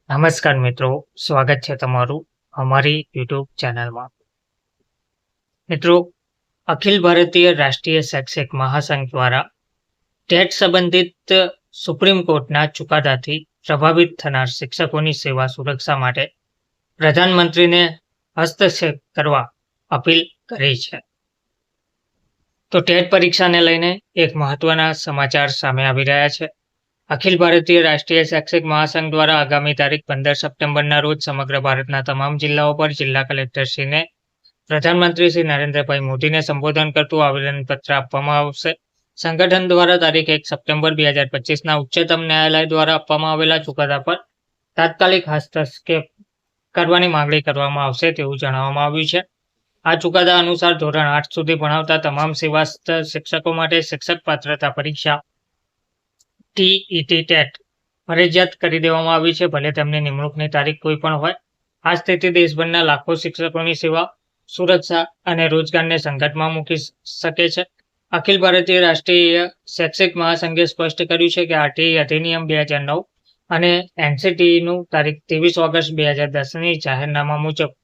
નમસ્કાર મિત્રો, સ્વાગત છે તમારું અમારી યુટ્યુબ ચેનલમાં. મિત્રો, અખિલ ભારતીય રાષ્ટ્રીય શૈક્ષિક મહાસંઘ દ્વારા ટેટ સંબંધિત સુપ્રીમ કોર્ટના ચુકાદાથી પ્રભાવિત થનાર શિક્ષકોની સેવા સુરક્ષા માટે પ્રધાનમંત્રીને હસ્તક્ષેપ કરવા અપીલ કરી છે. તો ટેટ પરીક્ષાને લઈને એક મહત્વના સમાચાર સામે આવી રહ્યા છે. અખિલ ભારતીય રાષ્ટ્રીય શૈક્ષિક મહાસંઘ દ્વારા આગામી તારીખ 15 સપ્ટેમ્બરના રોજ સમગ્ર ભારતના તમામ જિલ્લાઓ પર જિલ્લા કલેક્ટરશ્રીને પ્રધાનમંત્રી શ્રી નરેન્દ્રભાઈ મોદીને સંબોધન કરતું આવેદનપત્ર આપવામાં આવશે. સંગઠન દ્વારા તારીખ 1 સપ્ટેમ્બર 2025ના ઉચ્ચતમ ન્યાયાલય દ્વારા આપવામાં આવેલા ચુકાદા પર તાત્કાલિક હસ્તક્ષેપ કરવાની માંગણી કરવામાં આવશે તેવું જણાવવામાં આવ્યું છે. આ ચુકાદા અનુસાર ધોરણ 8 સુધી ભણાવતા તમામ સેવાસ્થ શિક્ષકો માટે શિક્ષક પાત્રતા પરીક્ષા ટેટ ફરજિયાત કરી દેવામાં આવી છે, ભલે તેમની નિમણૂકની તારીખ કોઈ પણ હોય. આ સ્થિતિ દેશભરના લાખો શિક્ષકોની સેવા, સુરક્ષા અને રોજગારને સંકટમાં મૂકી શકે છે. અખિલ ભારતીય રાષ્ટ્રીય શૈક્ષિક મહાસંઘે સ્પષ્ટ કર્યું છે કે આરટીઈ અધિનિયમ 2009 અને એનસીટીઈનું તારીખ 23 ઓગસ્ટ 2010ની જાહેરનામા મુજબ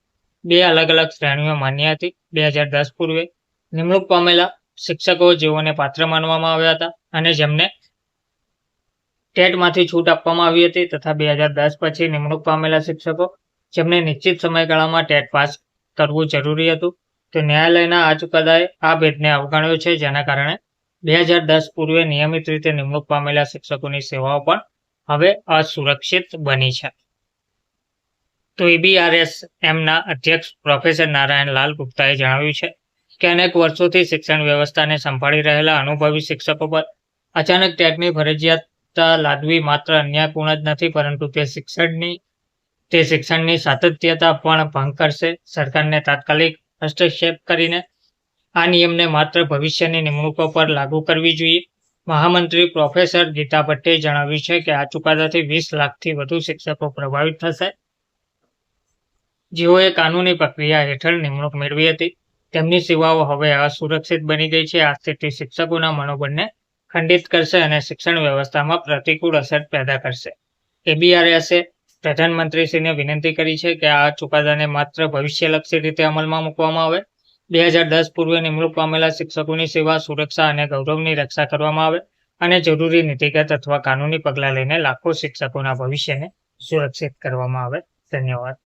બે અલગ અલગ શ્રેણીઓ માન્ય હતી. 2010 પૂર્વે નિમણૂક પામેલા શિક્ષકો જેઓને પાત્ર માનવામાં આવ્યા હતા અને જેમને ટેટમાંથી છૂટ આપવામાં આવી હતી, તથા 2010 પછી નિમણૂક પામેલા શિક્ષકો જેમને નિશ્ચિત સમયગાળામાં ટેટ પાસ કરવું જરૂરી હતું. તો ન્યાયાલયના આ ચુકાદાએ આ ભેદને અવગણ્યો છે, જેના કારણે 2010 પૂર્વે નિયમિત રીતે નિમણૂક પામેલા શિક્ષકોની સેવાઓ પણ હવે અસુરક્ષિત બની છે. તો એબીઆરએસએમના અધ્યક્ષ પ્રોફેસર નારાયણ લાલ ગુપ્તાએ જણાવ્યું છે કે અનેક વર્ષોથી શિક્ષણ વ્યવસ્થાને સંભાળી રહેલા અનુભવી શિક્ષકો પર અચાનક ટેટની ફરજિયાતતા લાદવી માત્ર અન્યાયપૂર્ણ જ નથી, પરંતુ તે શિક્ષણની સાતત્યતા પણ ભંગ કરશે. સરકારને તાત્કાલિક હસ્તક્ષેપ કરીને આ નિયમને માત્ર ભવિષ્યની નિમણૂકો પર લાગુ કરવી જોઈએ. મહામંત્રી પ્રોફેસર ગીતા ભટ્ટે જણાવ્યું છે કે આ ચુકાદાથી 20 લાખથી વધુ શિક્ષકો પ્રભાવિત થશે, જેઓએ કાનૂની પ્રક્રિયા હેઠળ નિમણૂક મેળવી હતી. તેમની સેવાઓ હવે અસુરક્ષિત બની ગઈ છે. આ સ્થિતિ શિક્ષકોના મનોબળને ખંડિત કરશે અને શિક્ષણ વ્યવસ્થામાં પ્રતિકૂળ અસર પેદા કરશે. એબીઆરએસે પ્રધાનમંત્રીશ્રીને વિનંતી કરી છે કે આ ચુકાદાને માત્ર ભવિષ્યલક્ષી રીતે અમલમાં મૂકવામાં આવે. 2010 પૂર્વે નિમણૂક પામેલા શિક્ષકોની સેવા, સુરક્ષા અને ગૌરવની રક્ષા કરવામાં આવે અને જરૂરી નીતિગત અથવા કાનૂની પગલાં લઈને લાખો શિક્ષકોના ભવિષ્યને સુરક્ષિત કરવામાં આવે. ધન્યવાદ.